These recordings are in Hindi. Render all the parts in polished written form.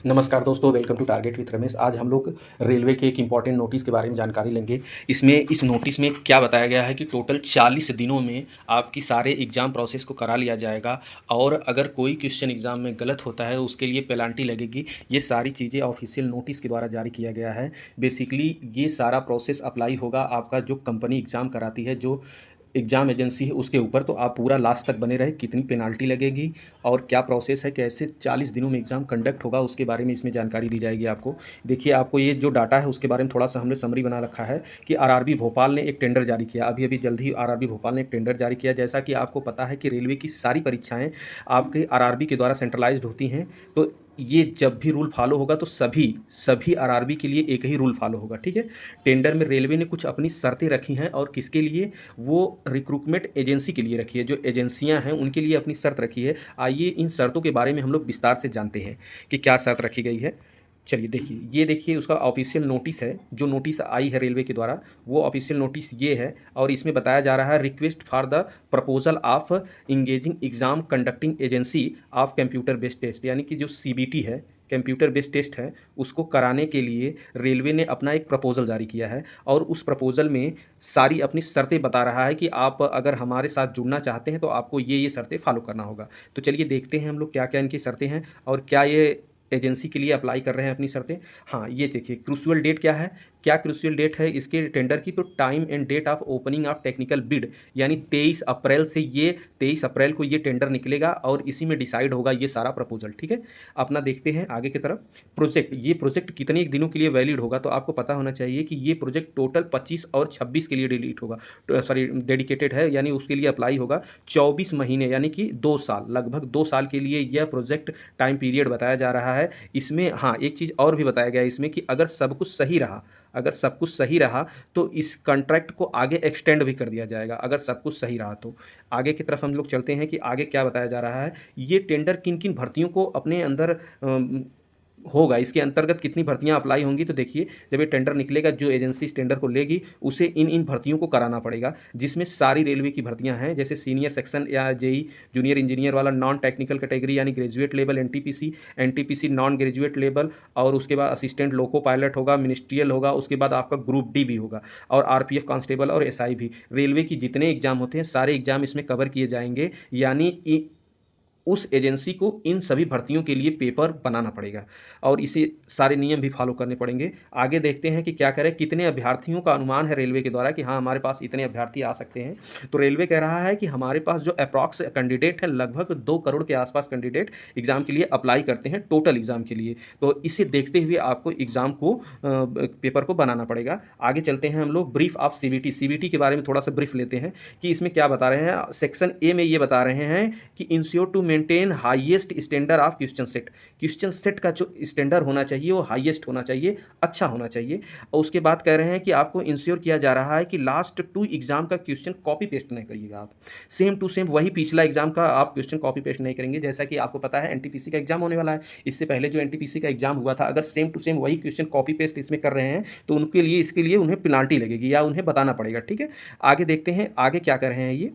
नमस्कार दोस्तों, welcome to target with Ramesh. आज हम लोग रेलवे के एक इम्पॉर्टेंट नोटिस के बारे में जानकारी लेंगे। इस नोटिस में क्या बताया गया है कि टोटल 40 दिनों में आपकी सारे एग्ज़ाम प्रोसेस को करा लिया जाएगा और अगर कोई क्वेश्चन एग्ज़ाम में गलत होता है उसके लिए पेनल्टी लगेगी। ये सारी चीज़ें ऑफिशियल नोटिस के द्वारा जारी किया गया है। बेसिकली ये सारा प्रोसेस अप्लाई होगा आपका जो कंपनी एग्ज़ाम कराती है, जो एग्ज़ाम एजेंसी है उसके ऊपर। तो आप पूरा लास्ट तक बने रहे, कितनी पेनाल्टी लगेगी और क्या प्रोसेस है, कैसे 40 दिनों में एग्ज़ाम कंडक्ट होगा, उसके बारे में इसमें जानकारी दी जाएगी आपको। देखिए, आपको ये जो डाटा है उसके बारे में थोड़ा सा हमने समरी बना रखा है कि आरआरबी भोपाल ने एक टेंडर जारी किया। अभी जल्द ही आरआरबी भोपाल ने एक टेंडर जारी किया। जैसा कि आपको पता है कि रेलवे की सारी परीक्षाएँ आपके आरआरबी के द्वारा सेंट्रलाइज्ड होती हैं। तो ये जब भी रूल फॉलो होगा तो सभी सभी आरआरबी के लिए एक ही रूल फॉलो होगा, ठीक है। टेंडर में रेलवे ने कुछ अपनी शर्तें रखी हैं और किसके लिए, वो रिक्रूटमेंट एजेंसी के लिए रखी है। जो एजेंसियां हैं उनके लिए अपनी शर्त रखी है। आइए इन शर्तों के बारे में हम लोग विस्तार से जानते हैं कि क्या शर्त रखी गई है। चलिए देखिए, ये देखिए उसका ऑफिशियल नोटिस है। जो नोटिस आई है रेलवे के द्वारा, वो ऑफिशियल नोटिस ये है और इसमें बताया जा रहा है request for the proposal of engaging exam conducting agency of computer based test, यानी कि जो सीबीटी है, कंप्यूटर बेस्ड टेस्ट है, उसको कराने के लिए रेलवे ने अपना एक प्रपोजल जारी किया है और उस प्रपोजल में सारी अपनी शर्तें बता रहा है कि आप अगर हमारे साथ जुड़ना चाहते हैं तो आपको ये शर्तें फॉलो करना होगा। तो चलिए देखते हैं हम लोग क्या क्या इनकी शर्तें हैं और क्या ये एजेंसी के लिए अप्लाई कर रहे हैं अपनी शर्तें। हाँ, ये देखिए क्रूशियल डेट क्या है। क्या क्रूशियल डेट है इसके टेंडर की, तो time and date of opening of technical bid, यानी 23 अप्रैल से, ये 23 अप्रैल को ये टेंडर निकलेगा और इसी में डिसाइड होगा ये सारा प्रपोजल, ठीक है। अपना देखते हैं आगे की तरफ। ये प्रोजेक्ट कितने दिनों के लिए वैलिड होगा, तो आपको पता होना चाहिए कि ये प्रोजेक्ट टोटल 25 और 26 के लिए डिलीट होगा, सॉरी डेडिकेटेड है, यानी उसके लिए अप्लाई होगा 24 महीने, यानी कि 2 साल, लगभग 2 साल के लिए यह प्रोजेक्ट टाइम पीरियड बताया जा रहा है। इसमें हाँ, एक चीज़ और भी बताया गया है इसमें कि अगर सब कुछ सही रहा तो इस कॉन्ट्रैक्ट को आगे एक्सटेंड भी कर दिया जाएगा, अगर सब कुछ सही रहा तो। आगे की तरफ हम लोग चलते हैं कि आगे क्या बताया जा रहा है। ये टेंडर किन किन भर्तियों को अपने अंदर होगा, इसके अंतर्गत कितनी भर्तियां अप्लाई होंगी। तो देखिए, जब ये टेंडर निकलेगा, जो एजेंसी इस टेंडर को लेगी उसे इन इन भर्तियों को कराना पड़ेगा, जिसमें सारी रेलवे की भर्तियां हैं, जैसे सीनियर सेक्शन या जेई जूनियर इंजीनियर वाला, नॉन टेक्निकल कैटेगरी यानी graduate level NTPC, NTPC non graduate level, और उसके बाद असिस्टेंट लोको पायलट होगा, मिनिस्ट्रियल होगा, उसके बाद आपका ग्रुप डी भी होगा और आरपीएफ कांस्टेबल और एसआई भी। रेलवे की जितने एग्जाम होते हैं सारे एग्जाम इसमें कवर किए जाएंगे, यानी उस एजेंसी को इन सभी भर्तियों के लिए पेपर बनाना पड़ेगा और इसे सारे नियम भी फॉलो करने पड़ेंगे। आगे देखते हैं कि क्या करें, कितने अभ्यर्थियों का अनुमान है रेलवे के द्वारा कि हाँ हमारे पास इतने अभ्यर्थी आ सकते हैं। तो रेलवे कह रहा है कि हमारे पास जो अप्रॉक्स कैंडिडेट है, लगभग 2 करोड़ के आसपास कैंडिडेट एग्जाम के लिए अप्लाई करते हैं, टोटल एग्जाम के लिए। तो इसे देखते हुए आपको एग्जाम को पेपर को बनाना पड़ेगा। आगे चलते हैं हम लोग, ब्रीफ ऑफ सीबीटी के बारे में थोड़ा सा ब्रीफ लेते हैं कि इसमें क्या बता रहे हैं। सेक्शन ए में ये बता रहे हैं कि ensure to maintain highest standard of question set का जो स्टैंडर्ड होना चाहिए वो हाईएस्ट होना चाहिए, अच्छा होना चाहिए। और उसके बाद कह रहे हैं कि आपको इंश्योर किया जा रहा है कि लास्ट 2 एग्जाम का क्वेश्चन कॉपी पेस्ट नहीं करिएगा आप, सेम टू सेम वही पिछला एग्जाम का आप क्वेश्चन कॉपी पेस्ट नहीं करेंगे। जैसा कि आपको पता है एनटीपीसी का एग्जाम होने वाला है, इससे पहले जो एनटीपीसी का एग्जाम हुआ था, अगर सेम टू सेम वही क्वेश्चन कॉपी पेस्ट इसमें कर रहे हैं तो उनके लिए, इसके लिए उन्हें पेनाल्टी लगेगी या उन्हें बताना पड़ेगा, ठीक है। आगे देखते हैं आगे क्या कर रहे हैं ये।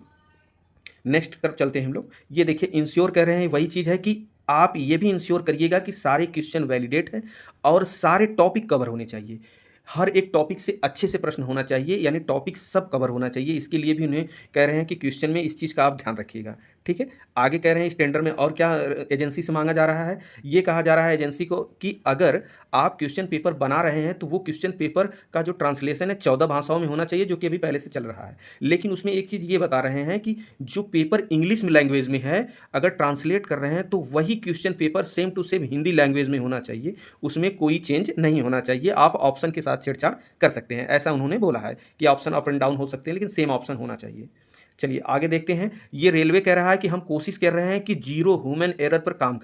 नेक्स्ट तरफ चलते हैं हम लोग। ये देखिए, इंश्योर कर रहे हैं, वही चीज़ है कि आप ये भी इंश्योर करिएगा कि सारे क्वेश्चन वैलिडेट हैं और सारे टॉपिक कवर होने चाहिए। हर एक टॉपिक से अच्छे से प्रश्न होना चाहिए, यानी टॉपिक सब कवर होना चाहिए। इसके लिए भी उन्हें कह रहे हैं कि क्वेश्चन में इस चीज़ का आप ध्यान रखिएगा, ठीक है। आगे कह रहे हैं इस टेंडर में और क्या एजेंसी से मांगा जा रहा है। ये कहा जा रहा है एजेंसी को कि अगर आप क्वेश्चन पेपर बना रहे हैं तो वो क्वेश्चन पेपर का जो ट्रांसलेशन है 14 भाषाओं में होना चाहिए, जो कि अभी पहले से चल रहा है। लेकिन उसमें एक चीज़ ये बता रहे हैं कि जो पेपर इंग्लिश में लैंग्वेज में है, अगर ट्रांसलेट कर रहे हैं तो वही question paper same to same Hindi language में होना चाहिए, उसमें कोई चेंज नहीं होना चाहिए। आप ऑप्शन के साथ छेड़छाड़ कर सकते हैं, ऐसा उन्होंने बोला है कि ऑप्शन अप एंड डाउन हो सकते हैं लेकिन सेम ऑप्शन होना चाहिए। चलिए आगे देखते हैं। ये रेलवे कह रहा है कि हम कोशिश कर रहे हैं कि जीरो ह्यूमन एरर पर काम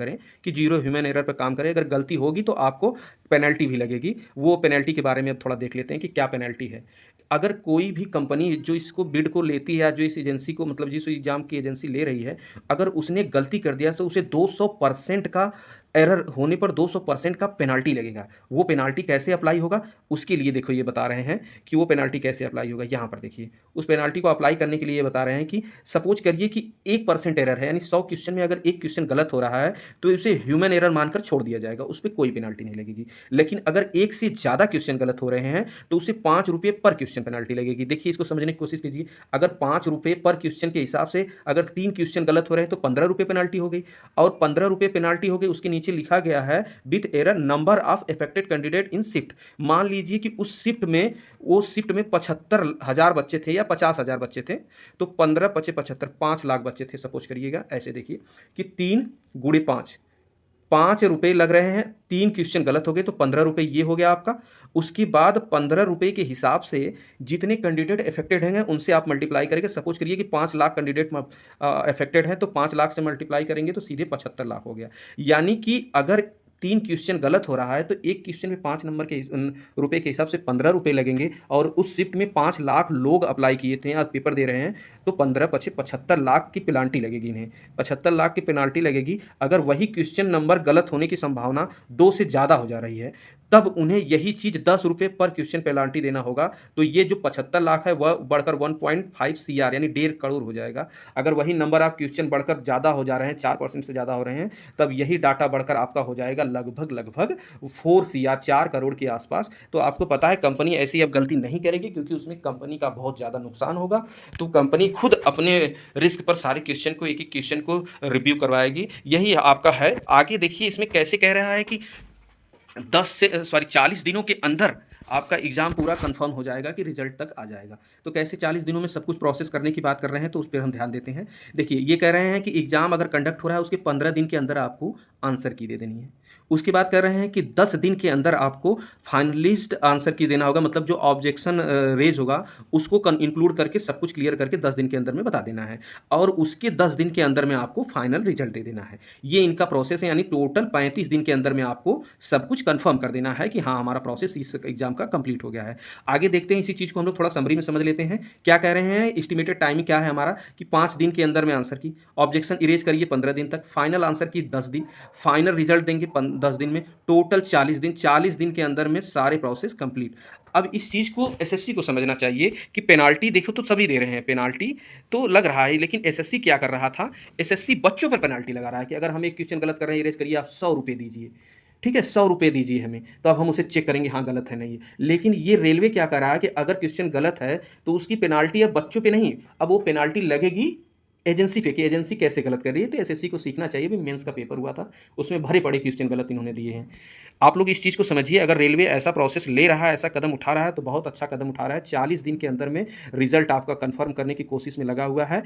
करें, अगर गलती होगी तो आपको पेनल्टी भी लगेगी। वो पेनल्टी के बारे में अब थोड़ा देख लेते हैं कि क्या पेनल्टी है। अगर कोई भी कंपनी जो इसको बिड को लेती है या जो इस एजेंसी को, मतलब जिस एग्जाम की एजेंसी ले रही है, अगर उसने गलती कर दिया तो उसे 200% का एरर होने पर 200% का पेनाल्टी लगेगा। वो पेनाल्टी कैसे अप्लाई होगा, उसके लिए देखो ये बता रहे हैं कि वो पेनाल्टी कैसे अप्लाई होगा। यहाँ पर देखिए, उस पेनाल्टी को अप्लाई करने के लिए ये बता रहे हैं कि सपोज करिए कि 1% एरर है, यानी 100 क्वेश्चन में अगर एक क्वेश्चन गलत हो रहा है तो उसे ह्यूमन एरर मानकर छोड़ दिया जाएगा, उस पर कोई पेनाल्टी नहीं लगेगी। लेकिन अगर एक से ज़्यादा क्वेश्चन गलत हो रहे हैं तो उसे 5 रुपये पर क्वेश्चन पेनाल्टी लगेगी। देखिए, इसको समझने की कोशिश कीजिए। अगर 5 रुपये पर क्वेश्चन के हिसाब से अगर 3 क्वेश्चन गलत हो रहे हैं तो 15 रुपये पेनाल्टी हो गई, और 15 रुपये पेनाल्टी हो गई। उसके नीचे लिखा गया है with error number of affected candidate in shift. मान लीजिए कि उस शिफ्ट में, वो शिफ्ट में 75,000 बच्चे थे या 50,000 बच्चे थे, तो 15 पचे 75, 5 लाख बच्चे थे सपोज करिएगा। ऐसे देखिए कि 3 गुणे 5, 5 रुपये लग रहे हैं। 3 क्वेश्चन गलत हो गए तो 15 रुपये ये हो गया आपका। उसके बाद 15 रुपये के हिसाब से जितने कैंडिडेट अफेक्टेड हैं उनसे आप मल्टीप्लाई करेंगे। सपोज करिए कि 5 लाख कैंडिडेट अफेक्टेड हैं, तो 5 लाख से मल्टीप्लाई करेंगे तो सीधे 75 लाख हो गया। यानी कि अगर 3 क्वेश्चन गलत हो रहा है तो एक क्वेश्चन में 5 नंबर के रुपये के हिसाब से 15 रुपये लगेंगे, और उस शिफ्ट में 5 लाख लोग अप्लाई किए थे या पेपर दे रहे हैं, तो 15 पचे 75 लाख की पेनाल्टी लगेगी इन्हें। 75 लाख की पेनाल्टी लगेगी। अगर वही क्वेश्चन नंबर गलत होने की संभावना 2 से ज़्यादा हो जा रही है, तब उन्हें यही चीज़ 10 रुपये पर क्वेश्चन पेनाल्टी देना होगा। तो ये जो 75 लाख है वह बढ़कर 1.5 CR यानी 1.5 करोड़ हो जाएगा। अगर वही नंबर ऑफ क्वेश्चन बढ़कर ज़्यादा हो जा रहे हैं, 4% से ज़्यादा हो रहे हैं, तब यही डाटा बढ़कर आपका हो जाएगा लगभग 4 CR, 4 करोड़ के आसपास। तो आपको पता है कंपनी ऐसी अब गलती नहीं करेगी, क्योंकि उसमें कंपनी का बहुत ज़्यादा नुकसान होगा। तो कंपनी खुद अपने रिस्क पर सारे क्वेश्चन को, एक एक क्वेश्चन को रिव्यू करवाएगी। यही आपका है। आगे देखिए इसमें कैसे कह रहा है कि 40 दिनों के अंदर आपका एग्ज़ाम पूरा कंफर्म हो जाएगा कि रिजल्ट तक आ जाएगा। तो कैसे 40 दिनों में सब कुछ प्रोसेस करने की बात कर रहे हैं, तो उस पर हम ध्यान देते हैं। देखिए, ये कह रहे हैं कि एग्ज़ाम अगर कंडक्ट हो रहा है उसके 15 दिन के अंदर आपको आंसर की दे देनी है। उसके बाद कह रहे हैं कि 10 दिन के अंदर आपको फाइनलिस्ट आंसर की देना होगा, मतलब जो ऑब्जेक्शन रेज होगा उसको इंक्लूड करके सब कुछ क्लियर करके 10 दिन के अंदर में बता देना है, और उसके 10 दिन के अंदर में आपको फाइनल रिजल्ट दे देना है। ये इनका प्रोसेस है, यानी टोटल 35 दिन के अंदर में आपको सब कुछ कंफर्म कर देना है कि हाँ, हमारा प्रोसेस इस एग्जाम का कंप्लीट हो गया है। आगे देखते हैं, इसी चीज़ को हम लोग थोड़ा समरी में समझ लेते हैं। क्या कह रहे हैं, एस्टिमेटेड टाइमिंग क्या है हमारा कि 5 दिन के अंदर में आंसर की, ऑब्जेक्शन इरेज करिए 15 दिन तक, फाइनल आंसर की 10 दिन, फाइनल रिजल्ट देंगे 10 दिन में, टोटल 40 दिन। 40 दिन के अंदर में सारे प्रोसेस कंप्लीट। अब इस चीज़ को एसएससी को समझना चाहिए कि पेनाल्टी देखो तो सभी दे रहे हैं, पेनाल्टी तो लग रहा है, लेकिन एसएससी क्या कर रहा था, एसएससी बच्चों पर पेनाल्टी लगा रहा है कि अगर हम एक क्वेश्चन गलत कर रहे हैं, इरेज करिए, आप 100 रुपये दीजिए। ठीक है, 100 रुपये दीजिए हमें, तो अब हम उसे चेक करेंगे हाँ गलत है नहीं। लेकिन ये रेलवे क्या कर रहा है कि अगर क्वेश्चन गलत है तो उसकी पेनाल्टी अब बच्चों पे नहीं, अब वो पेनाल्टी लगेगी एजेंसी पे, कि एजेंसी कैसे गलत कर रही है। तो एसएससी को सीखना चाहिए भी, मेंस का पेपर हुआ था उसमें भरे पड़े क्वेश्चन गलत इन्होंने दिए हैं। आप लोग इस चीज़ को समझिए, अगर रेलवे ऐसा प्रोसेस ले रहा है, ऐसा कदम उठा रहा है, तो बहुत अच्छा कदम उठा रहा है। 40 दिन के अंदर में रिजल्ट आपका कंफर्म करने की कोशिश में लगा हुआ है।